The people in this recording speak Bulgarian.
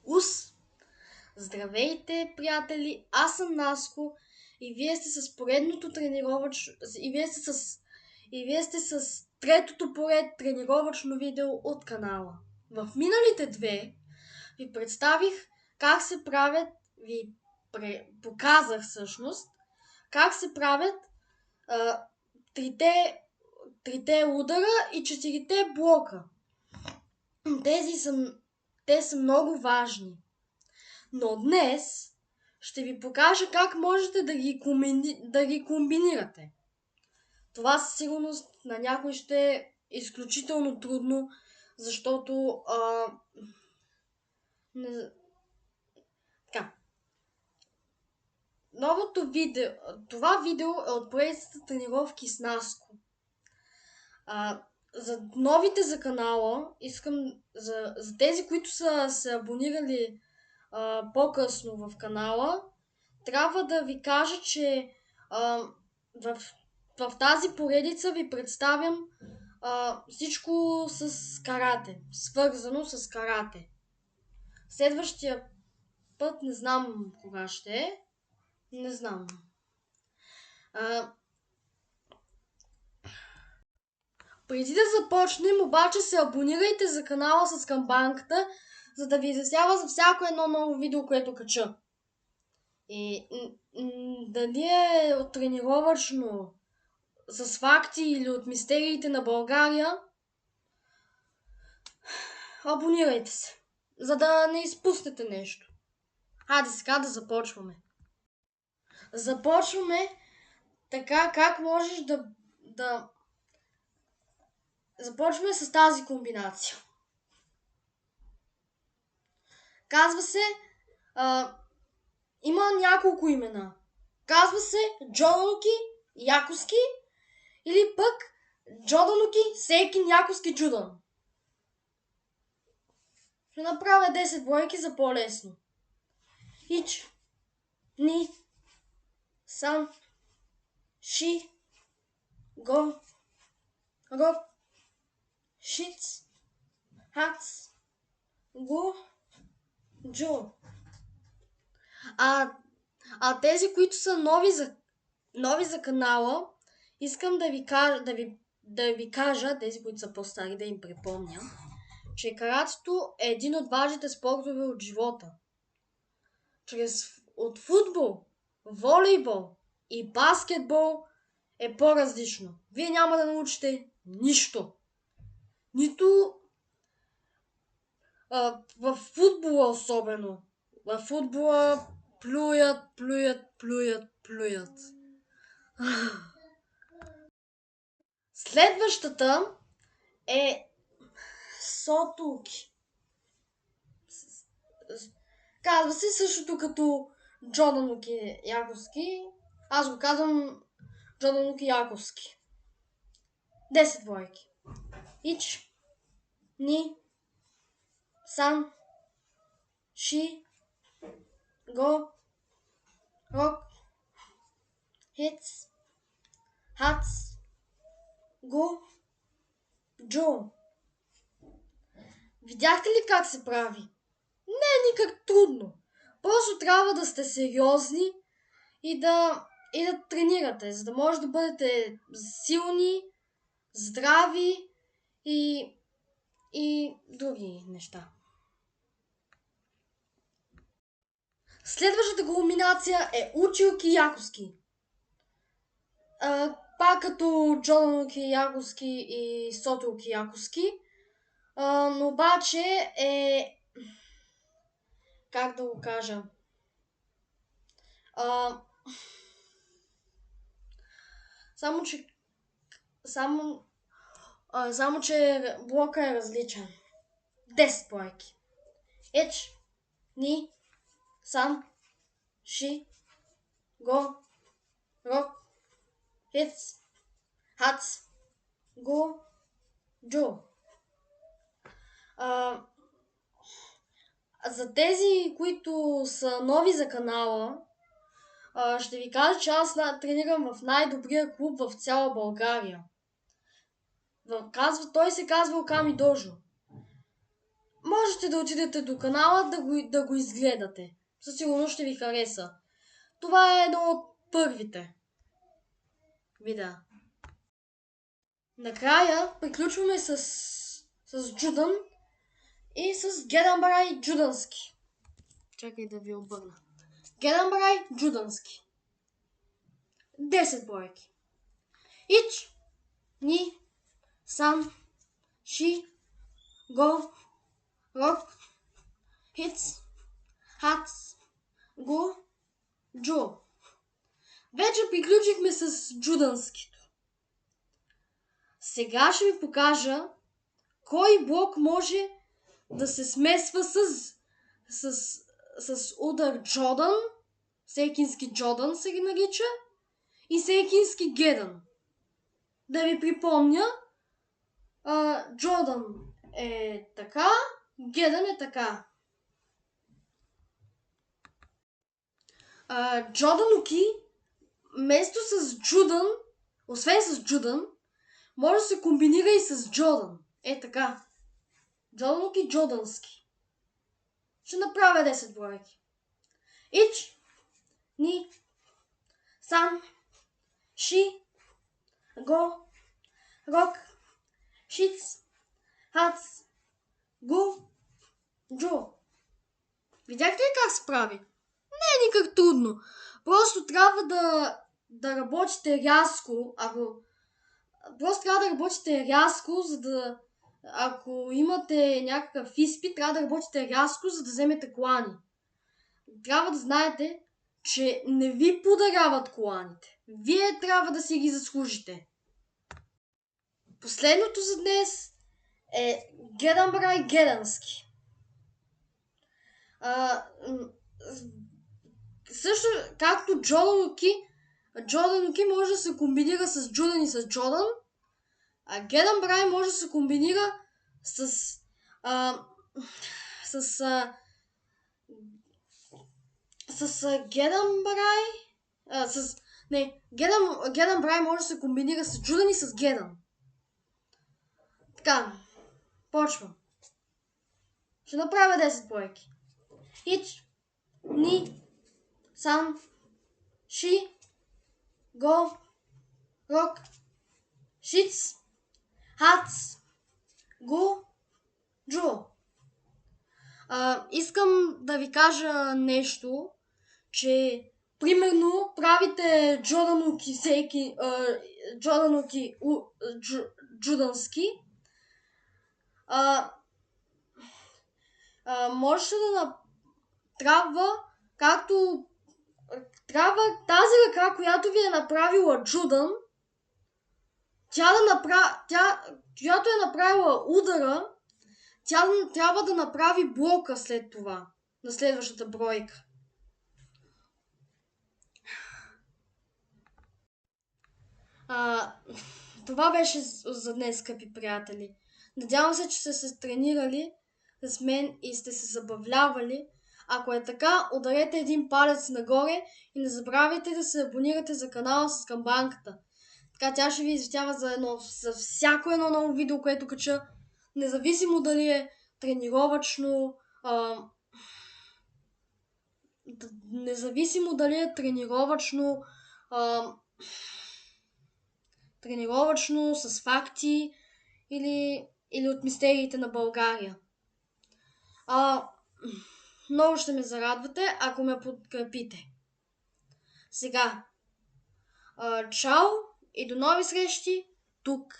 Ус! Здравейте, приятели! Аз съм Наско и вие сте с поредното тренировъчно... И вие сте с третото поред тренировъчно видео от канала. В миналите две ви представих как се правят, показах всъщност, как се правят трите удара и четирите блока. Те са много важни. Но днес ще ви покажа как можете да ги комбинирате. Това със сигурност на някой ще е изключително трудно, защото това видео е от поредицата тренировки с Наско. За новите за канала, за тези, които са се абонирали по-късно в канала, трябва да ви кажа, че в тази поредица ви представям всичко с карате, свързано с карате. Следващия път не знам кога ще е. Не знам. Преди да започнем, обаче се абонирайте за канала с камбанката, за да ви известява за всяко едно ново видео, което кача. И дали е от тренировъчно, с факти или от мистериите на България, абонирайте се, за да не изпуснете нещо. Хайде сега да започваме. Започваме така, как можеш да... Започваме с тази комбинация. Казва се... има няколко имена. Казва се Джодануки Якуски или пък Джодануки Сейкин Якуски Джудан. Ще направя 10 бройки за по-лесно. Ич, ни, сан, ши, го, рок, шиц, хац, го, джо. Тези, които са нови за канала, искам да ви кажа, тези, които са по-стари, да им припомня, че каратето е един от важните спортове от живота. От футбол, волейбол и баскетбол е по-различно. Вие няма да научите нищо. Нито в футбола особено. В футбола плюят. Следващата е сотулки. Казва се същото като Джодануки Яковски. Аз го казвам Джодануки Яковски. 10 двойки. Ич, ни, сан, ши, го, рок, хиц, хац, го, джо. Видяхте ли как се прави? Не е никак трудно. Просто трябва да сте сериозни и да тренирате, за да може да бъдете силни, здрави и други неща. Следващата комбинация е училки Яковски. Пак като Джодануки Яковски и Сотулки Яковски, но обаче е... Как да го кажа? Само че блока е различен. 10 бройки. Ич, ни, сан, ши, го, рок, хиц, хац, го, джо. За тези, които са нови за канала, ще ви кажа, че аз тренирам в най-добрия клуб в цяла България. Той се казва Оками Дожо. можете да отидете до канала да го изгледате. Със сигурност ще ви хареса. Това е едно от първите видеа. Накрая приключваме с Джудан и с Геданбрай Джудански. Чакай да ви обърна. Геданбрай Джудански. 10 бройки. Ич, ни, сан, ши, го, рок, хиц, хац, го, джо. Вече приключихме с джуданскито. Сега ще ви покажа кой блок може да се смесва с удар Джодан, сейкински Джодан се ги нарича, и сейкински Гедан. Да ви припомня, Джодан е така, Гедан е така. Джодануки, вместо с Джудан, освен с Джудан, може да се комбинира и с Джодан. Е така. Джодануки Джодански. Ще направя 10 бройки. Ич, ни, сан, ши, го, рок, шиц, хац, го, джо. Видяхте ли как се прави? Не е никак трудно. Просто трябва да работите рязко. Просто трябва да работите рязко, за да... Ако имате някакъв изпит, трябва да работите рязко, за да вземете колани. Трябва да знаете, че не ви подаряват коланите. Вие трябва да си ги заслужите. Последното за днес е Геданбрай Гедански. Също както Джодануки може да се комбинира с Джудан и с Джодан, а Геданбрай може да се комбинира с Геданбрай. Геданбрай може да се комбинира с Джудан и с Гедан. Така, почвам. Ще направя 10 бройки. Ич, ни, сан, ши, го, рок, шиц, хац, го, джо. Искам да ви кажа нещо, че примерно правите Джодануки Джудански. Можете да трябва тази ръка, която ви е направила Джудан, която е направила удара, тя трябва да направи блока след това, на следващата бройка. Това беше за днес, скъпи приятели. Надявам се, че сте се тренирали с мен и сте се забавлявали. Ако е така, ударете един палец нагоре и не забравяйте да се абонирате за канала с камбанката. Така тя ще ви известява за всяко едно ново видео, което кача, независимо дали е тренировъчно, тренировъчно с факти или от мистериите на България. Много ще ме зарадвате, ако ме подкрепите. Сега, чао и до нови срещи тук